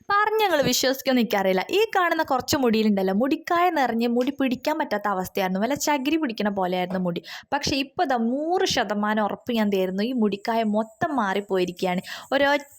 പറഞ്ഞങ്ങൾ വിശ്വസിക്കുമെന്ന് എനിക്കറിയില്ല. ഈ കാണുന്ന കുറച്ച് മുടിയിലുണ്ടല്ലോ, മുടിക്കായ നിറഞ്ഞ് മുടി പിടിക്കാൻ പറ്റാത്ത അവസ്ഥയായിരുന്നു. വല്ല ചകിരി പിടിക്കണ പോലെയായിരുന്നു മുടി. പക്ഷേ ഇപ്പോൾ ഇതാ 100% ഉറപ്പ് ഞാൻ തരുന്നു, ഈ മുടിക്കായ മൊത്തം മാറിപ്പോയിരിക്കുകയാണ്. ഒരൊറ്റ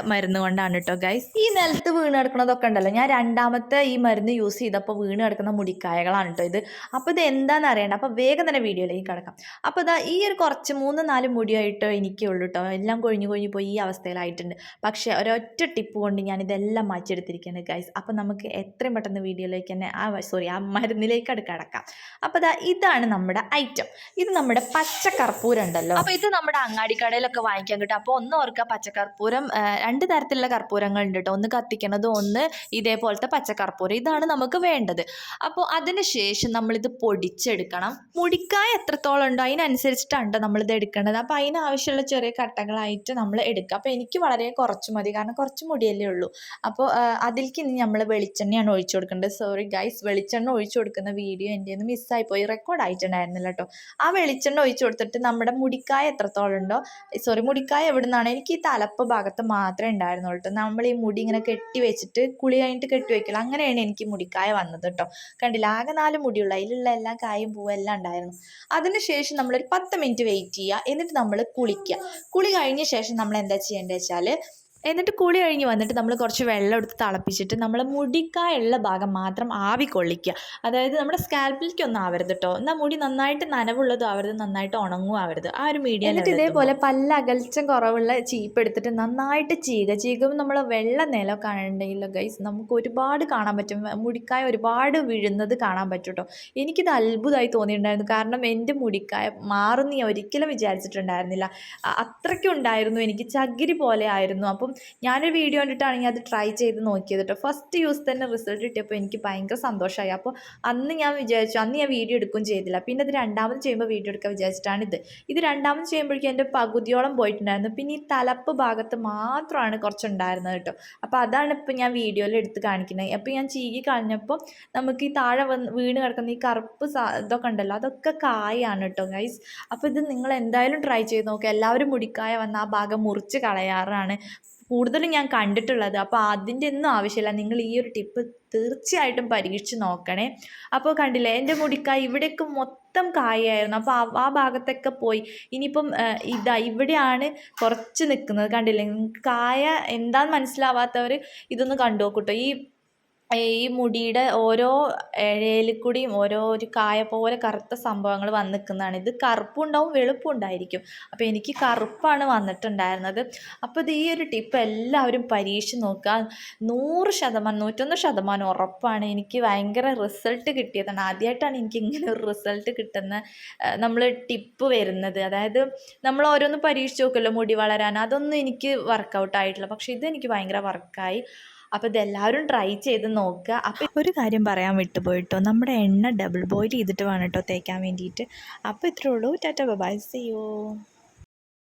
മരുന്ന് കൊണ്ടാണ് കേട്ടോ ഗൈസ്. ഈ നിലത്ത് വീണ് കിടക്കുന്നതൊക്കെ ഉണ്ടല്ലോ, ഞാൻ രണ്ടാമത്തെ ഈ മരുന്ന് യൂസ് ചെയ്തപ്പോൾ വീണ് കിടക്കുന്ന മുടിക്കായകളാണ് കേട്ടോ ഇത്. അപ്പോൾ ഇത് എന്താണെന്ന് അറിയണ്ട, അപ്പോൾ വേഗം തന്നെ വീഡിയോയിലേക്ക് കിടക്കാം. അപ്പോൾ ഇതാ ഈ ഒരു കുറച്ച് 3-4 മുടിയായിട്ടോ എനിക്കുള്ളൂ കേട്ടോ, എല്ലാം കൊഴിഞ്ഞു പോയി ഈ അവസ്ഥയിലായിട്ടുണ്ട്. പക്ഷേ ഒരൊറ്റ ടിപ്പ് കൊണ്ട് ഞാൻ ഇതെല്ലാം മാറ്റിയെടുത്തിരിക്കുകയാണ് ഗൈസ്. അപ്പോൾ നമുക്ക് എത്രയും പെട്ടെന്ന് വീഡിയോയിലേക്ക് തന്നെ ആ മരുന്നിലേക്ക് കിടക്കാം. അപ്പോൾ ഇതാണ് നമ്മുടെ ഐറ്റം. ഇത് നമ്മുടെ പച്ചക്കർപ്പൂരം ഉണ്ടല്ലോ, അപ്പോൾ ഇത് നമ്മുടെ അങ്ങാടിക്കടയിലൊക്കെ വാങ്ങിക്കാൻ കിട്ടും. അപ്പോൾ ഒന്ന് ഓർക്കുക, പച്ചക്കർപ്പൂരം 2 തരത്തിലുള്ള കർപ്പൂരങ്ങൾ ഉണ്ട് കേട്ടോ, ഒന്ന് കത്തിക്കണത്, ഒന്ന് ഇതേപോലത്തെ പച്ചക്കർപ്പൂരം. ഇതാണ് നമുക്ക് വേണ്ടത്. അപ്പോൾ അതിന് ശേഷം നമ്മളിത് പൊടിച്ചെടുക്കണം. മുടിക്കായ എത്രത്തോളം ഉണ്ടോ അതിനനുസരിച്ചിട്ടാണ് നമ്മളിത് എടുക്കേണ്ടത്. അപ്പോൾ അതിനാവശ്യമുള്ള ചെറിയ കട്ടകളായിട്ട് നമ്മൾ എടുക്കുക. അപ്പോൾ എനിക്ക് വളരെ കുറച്ച് മതി, കാരണം കുറച്ച് മുടിയല്ലേ ഉള്ളൂ. അപ്പോൾ അതിലേക്ക് ഇനി നമ്മൾ വെളിച്ചെണ്ണയാണ് ഒഴിച്ചു കൊടുക്കേണ്ടത്. സോറി ഗൈസ്, വെളിച്ചെണ്ണ ഒഴിച്ചു കൊടുക്കുന്ന വീഡിയോ എൻ്റെ നിന്ന് മിസ്സായിപ്പോയി, റെക്കോർഡ് ആയിട്ടുണ്ടായിരുന്നില്ല കേട്ടോ. ആ വെളിച്ചെണ്ണ ഒഴിച്ചു കൊടുത്തിട്ട് നമ്മുടെ മുടിക്കായ എത്രത്തോളം ഉണ്ടോ, മുടിക്കായ എവിടെ നിന്നാണ്, എനിക്ക് ഈ തലപ്പ് ഭാഗത്ത് മാത്രമേ ഉണ്ടായിരുന്നുള്ളൂ കേട്ടോ. നമ്മൾ ഈ മുടി ഇങ്ങനെ കെട്ടി വെച്ചിട്ട് കുളി കഴിഞ്ഞിട്ട് കെട്ടി വെക്കില്ല, അങ്ങനെയാണ് എനിക്ക് മുടിക്കായ വന്നത് കേട്ടോ. കണ്ടില്ല, ആകെ 4 മുടിയുള്ള, അതിലുള്ള എല്ലാ കായും പൂവും എല്ലാം ഉണ്ടായിരുന്നു. അതിനുശേഷം നമ്മളൊരു 10 മിനിറ്റ് വെയിറ്റ് ചെയ്യുക, എന്നിട്ട് നമ്മൾ കുളിക്കുക. കുളി കഴിഞ്ഞ ശേഷം നമ്മൾ എന്താ ചെയ്യേണ്ടത് വെച്ചാൽ, എന്നിട്ട് കുളി കഴിഞ്ഞ് വന്നിട്ട് നമ്മൾ കുറച്ച് വെള്ളം എടുത്ത് തിളപ്പിച്ചിട്ട് നമ്മൾ മുടിക്കായുള്ള ഭാഗം മാത്രം ആവി കൊള്ളിക്കുക. അതായത് നമ്മുടെ സ്കാൽപ്പിലേക്കൊന്നും ആവരുത് കേട്ടോ, എന്നാൽ മുടി നന്നായിട്ട് നനവുള്ളതും ആവരുത്, നന്നായിട്ട് ഉണങ്ങും ആവരുത്, ആ ഒരു മീഡിയം. എന്നിട്ട് ഇതേപോലെ അകൽച്ചം കുറവുള്ള ചീപ്പ് എടുത്തിട്ട് നന്നായിട്ട് ചീകുമ്പോൾ നമ്മൾ വെള്ള നിലം കാണുന്നുണ്ടെങ്കിലോ ഗൈസ്, നമുക്ക് ഒരുപാട് കാണാൻ പറ്റും, മുടിക്കായ ഒരുപാട് വീഴുന്നത് കാണാൻ പറ്റും കേട്ടോ. എനിക്കിത് അത്ഭുതമായി തോന്നിയിട്ടുണ്ടായിരുന്നു, കാരണം എൻ്റെ മുടിക്കായ മാറുമെന്ന് ഞാൻ ഒരിക്കലും വിചാരിച്ചിട്ടുണ്ടായിരുന്നില്ല. അത്രയ്ക്കും ഉണ്ടായിരുന്നു, എനിക്ക് ചകിരി പോലെ ആയിരുന്നു. അപ്പം ഞാനൊരു വീഡിയോ കണ്ടിട്ടാണെങ്കിൽ അത് ട്രൈ ചെയ്ത് നോക്കിയത് കേട്ടോ. ഫസ്റ്റ് യൂസ് തന്നെ റിസൾട്ട് കിട്ടിയപ്പോൾ എനിക്ക് ഭയങ്കര സന്തോഷമായി. അപ്പോൾ അന്ന് ഞാൻ വിചാരിച്ചു, അന്ന് ഞാൻ വീഡിയോ എടുക്കുകയും ചെയ്തില്ല. പിന്നെ ഇത് രണ്ടാമത് ചെയ്യുമ്പോൾ വീഡിയോ എടുക്കാൻ വിചാരിച്ചിട്ടാണ് ഇത് രണ്ടാമത് ചെയ്യുമ്പോഴേക്കും എൻ്റെ പകുതിയോളം പോയിട്ടുണ്ടായിരുന്നു. പിന്നെ ഈ തലപ്പ് ഭാഗത്ത് മാത്രമാണ് കുറച്ചുണ്ടായിരുന്നത് കേട്ടോ. അപ്പോൾ അതാണ് ഇപ്പോൾ ഞാൻ വീഡിയോയിൽ എടുത്ത് കാണിക്കുന്നത്. അപ്പോൾ ഞാൻ ചീകി കളഞ്ഞപ്പോൾ നമുക്ക് ഈ താഴെ വീണ് കിടക്കുന്ന ഈ കറുപ്പ് ഇതൊക്കെ ഉണ്ടല്ലോ, അതൊക്കെ കായാണ് കേട്ടോ ഗൈസ്. അപ്പോൾ ഇത് നിങ്ങൾ എന്തായാലും ട്രൈ ചെയ്ത് നോക്കുക. എല്ലാവരും മുടിക്കായ വന്ന ആ ഭാഗം മുറിച്ച് കളയാറാണ് കൂടുതലും ഞാൻ കണ്ടിട്ടുള്ളത്. അപ്പോൾ അതിൻ്റെ ഒന്നും ആവശ്യമില്ല, നിങ്ങൾ ഈ ഒരു ടിപ്പ് തീർച്ചയായിട്ടും പരീക്ഷിച്ച് നോക്കണേ. അപ്പോൾ കണ്ടില്ലേ, എൻ്റെ മുടിക്കായ ഇവിടെയൊക്കെ മൊത്തം കായായിരുന്നു. അപ്പോൾ ആ ഭാഗത്തൊക്കെ പോയി. ഇനിയിപ്പം ഇവിടെയാണ് കുറച്ച് നിൽക്കുന്നത്, കണ്ടില്ലേ. കായ എന്താണെന്ന് മനസ്സിലാവാത്തവർ ഇതൊന്ന് കണ്ടു നോക്കൂട്ടോ. ഈ മുടിയുടെ ഓരോ ഇഴയിൽ കൂടിയും ഓരോ ഒരു കായ പോലെ കറുത്ത സംഭവങ്ങൾ വന്ന് നിൽക്കുന്നതാണ്. ഇത് കറുപ്പും ഉണ്ടാവും വെളുപ്പും ഉണ്ടായിരിക്കും. അപ്പോൾ എനിക്ക് കറുപ്പാണ് വന്നിട്ടുണ്ടായിരുന്നത്. അപ്പോൾ ഈ ഒരു ടിപ്പ് എല്ലാവരും പരീക്ഷിച്ച് നോക്കുക. 101% ഉറപ്പാണ്. എനിക്ക് ഭയങ്കര റിസൾട്ട് കിട്ടിയതാണ്. ആദ്യമായിട്ടാണ് എനിക്ക് ഇങ്ങനെ ഒരു റിസൾട്ട് കിട്ടുന്ന ടിപ്പ് വരുന്നത്. അതായത് നമ്മൾ ഓരോന്ന് പരീക്ഷിച്ച് നോക്കുമല്ലോ മുടി വളരാൻ, അതൊന്നും എനിക്ക് വർക്കൗട്ട് ആയിട്ടില്ല. പക്ഷേ ഇതെനിക്ക് ഭയങ്കര വർക്കായി. അപ്പോൾ ഇതെല്ലാവരും ട്രൈ ചെയ്ത് നോക്കുക. അപ്പോൾ ഒരു കാര്യം പറയാൻ വിട്ടുപോയിട്ടോ, നമ്മുടെ എണ്ണ ഡബിൾ ബോയിൽ ചെയ്തിട്ട് വേണം കേട്ടോ തേക്കാൻ വേണ്ടിയിട്ട്. അപ്പോൾ ഇത്രയേ ഉള്ളൂ. Tata bye, see U.